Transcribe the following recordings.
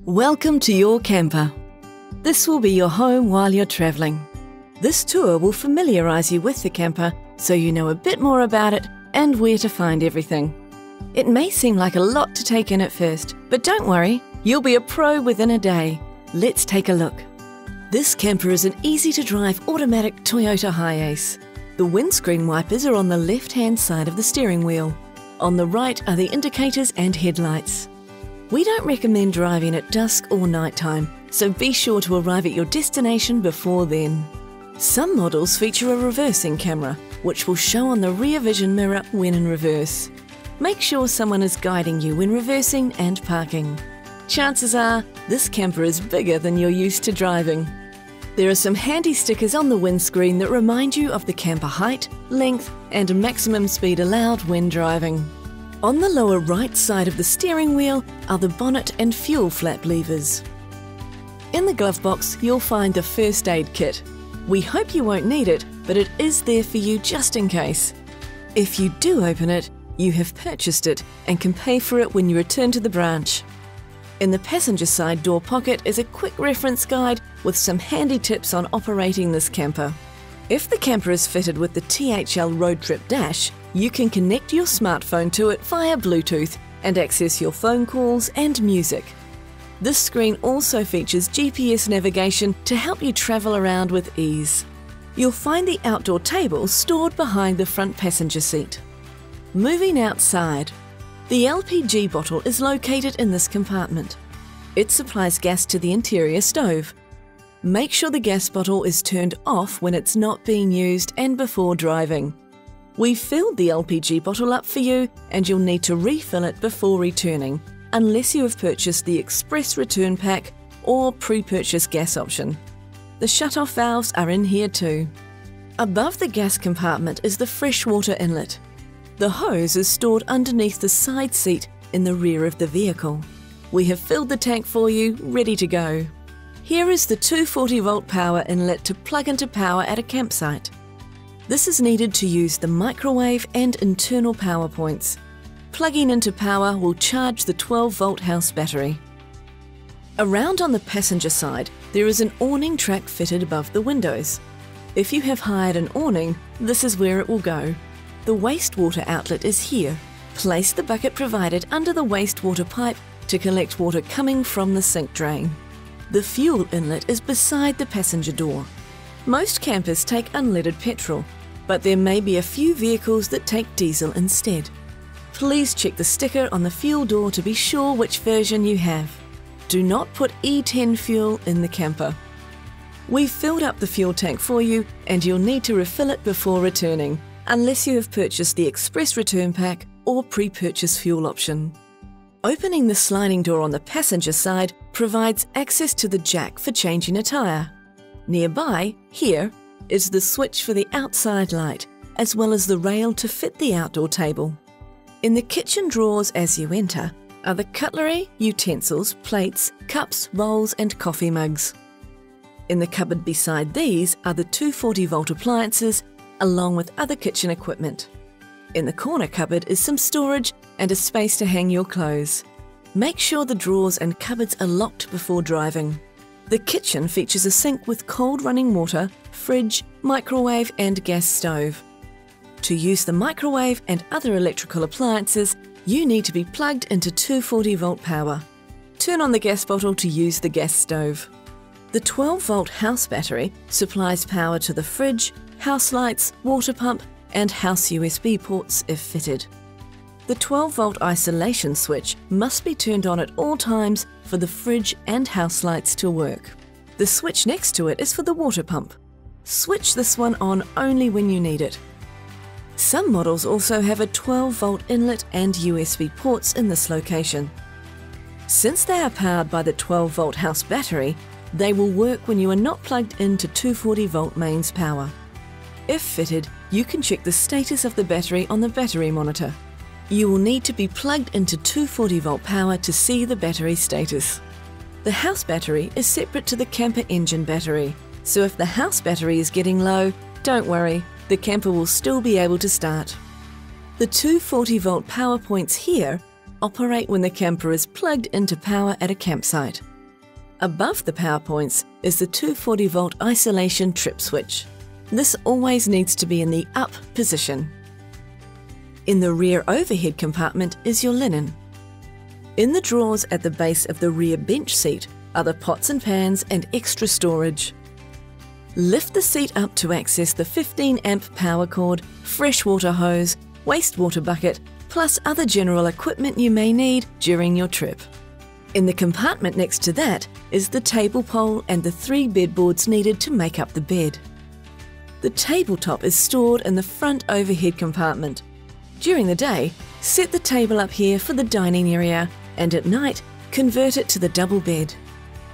Welcome to your camper. This will be your home while you're travelling. This tour will familiarise you with the camper so you know a bit more about it and where to find everything. It may seem like a lot to take in at first, but don't worry, you'll be a pro within a day. Let's take a look. This camper is an easy-to-drive automatic Toyota Hiace. The windscreen wipers are on the left-hand side of the steering wheel. On the right are the indicators and headlights. We don't recommend driving at dusk or nighttime, so be sure to arrive at your destination before then. Some models feature a reversing camera, which will show on the rear vision mirror when in reverse. Make sure someone is guiding you when reversing and parking. Chances are, this camper is bigger than you're used to driving. There are some handy stickers on the windscreen that remind you of the camper height, length, and maximum speed allowed when driving. On the lower right side of the steering wheel are the bonnet and fuel flap levers. In the glove box, you'll find the first aid kit. We hope you won't need it, but it is there for you just in case. If you do open it, you have purchased it and can pay for it when you return to the branch. In the passenger side door pocket is a quick reference guide with some handy tips on operating this camper. If the camper is fitted with the THL Road Trip Dash, you can connect your smartphone to it via Bluetooth and access your phone calls and music. This screen also features GPS navigation to help you travel around with ease. You'll find the outdoor table stored behind the front passenger seat. Moving outside, the LPG bottle is located in this compartment. It supplies gas to the interior stove. Make sure the gas bottle is turned off when it's not being used and before driving. We've filled the LPG bottle up for you and you'll need to refill it before returning, unless you have purchased the Express Return Pack or pre-purchase gas option. The shut-off valves are in here too. Above the gas compartment is the freshwater inlet. The hose is stored underneath the side seat in the rear of the vehicle. We have filled the tank for you, ready to go. Here is the 240-volt power inlet to plug into power at a campsite. This is needed to use the microwave and internal power points. Plugging into power will charge the 12-volt house battery. Around on the passenger side, there is an awning track fitted above the windows. If you have hired an awning, this is where it will go. The wastewater outlet is here. Place the bucket provided under the wastewater pipe to collect water coming from the sink drain. The fuel inlet is beside the passenger door. Most campers take unleaded petrol, but there may be a few vehicles that take diesel instead. Please check the sticker on the fuel door to be sure which version you have. Do not put E10 fuel in the camper. We've filled up the fuel tank for you and you'll need to refill it before returning, unless you have purchased the Express Return Pack or pre-purchase fuel option. Opening the sliding door on the passenger side provides access to the jack for changing a tyre. Nearby, here, is the switch for the outside light, as well as the rail to fit the outdoor table. In the kitchen drawers as you enter are the cutlery, utensils, plates, cups, bowls and coffee mugs. In the cupboard beside these are the 240-volt appliances, along with other kitchen equipment. In the corner cupboard is some storage and a space to hang your clothes. Make sure the drawers and cupboards are locked before driving. The kitchen features a sink with cold running water, fridge, microwave and gas stove. To use the microwave and other electrical appliances, you need to be plugged into 240-volt power. Turn on the gas bottle to use the gas stove. The 12-volt house battery supplies power to the fridge, house lights, water pump and house USB ports if fitted. The 12-volt isolation switch must be turned on at all times for the fridge and house lights to work. The switch next to it is for the water pump. Switch this one on only when you need it. Some models also have a 12-volt inlet and USB ports in this location. Since they are powered by the 12-volt house battery, they will work when you are not plugged into 240-volt mains power. If fitted, you can check the status of the battery on the battery monitor. You will need to be plugged into 240-volt power to see the battery status. The house battery is separate to the camper engine battery, so if the house battery is getting low, don't worry, the camper will still be able to start. The 240-volt power points here operate when the camper is plugged into power at a campsite. Above the power points is the 240-volt isolation trip switch. This always needs to be in the up position. In the rear overhead compartment is your linen. In the drawers at the base of the rear bench seat are the pots and pans and extra storage. Lift the seat up to access the 15-amp power cord, freshwater hose, wastewater bucket, plus other general equipment you may need during your trip. In the compartment next to that is the table pole and the 3 bedboards needed to make up the bed. The tabletop is stored in the front overhead compartment. During the day, set the table up here for the dining area, and at night, convert it to the double bed.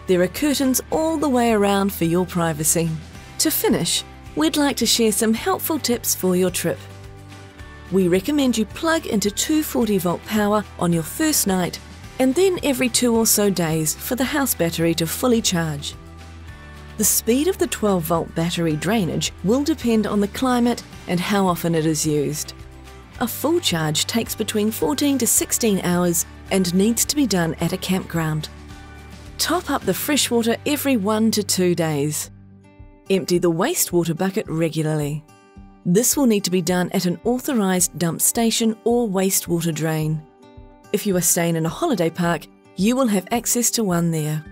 There are curtains all the way around for your privacy. To finish, we'd like to share some helpful tips for your trip. We recommend you plug into 240-volt power on your first night and then every 2 or so days for the house battery to fully charge. The speed of the 12-volt battery drainage will depend on the climate and how often it is used. A full charge takes between 14 to 16 hours and needs to be done at a campground. Top up the freshwater every 1 to 2 days. Empty the wastewater bucket regularly. This will need to be done at an authorised dump station or wastewater drain. If you are staying in a holiday park, you will have access to one there.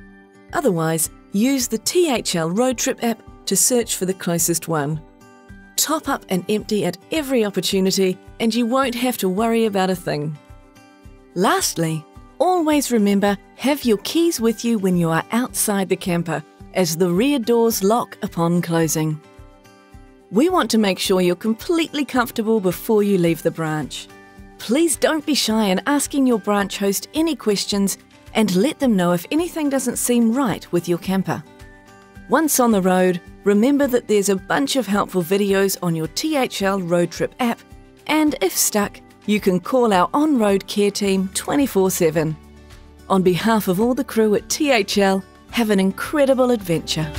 Otherwise, use the THL Road Trip app to search for the closest one. Top up and empty at every opportunity and you won't have to worry about a thing. Lastly, always remember, have your keys with you when you are outside the camper, as the rear doors lock upon closing. We want to make sure you're completely comfortable before you leave the branch. Please don't be shy in asking your branch host any questions and let them know if anything doesn't seem right with your camper. Once on the road, remember that there's a bunch of helpful videos on your THL Road Trip app, and if stuck, you can call our on-road care team 24/7. On behalf of all the crew at THL, have an incredible adventure.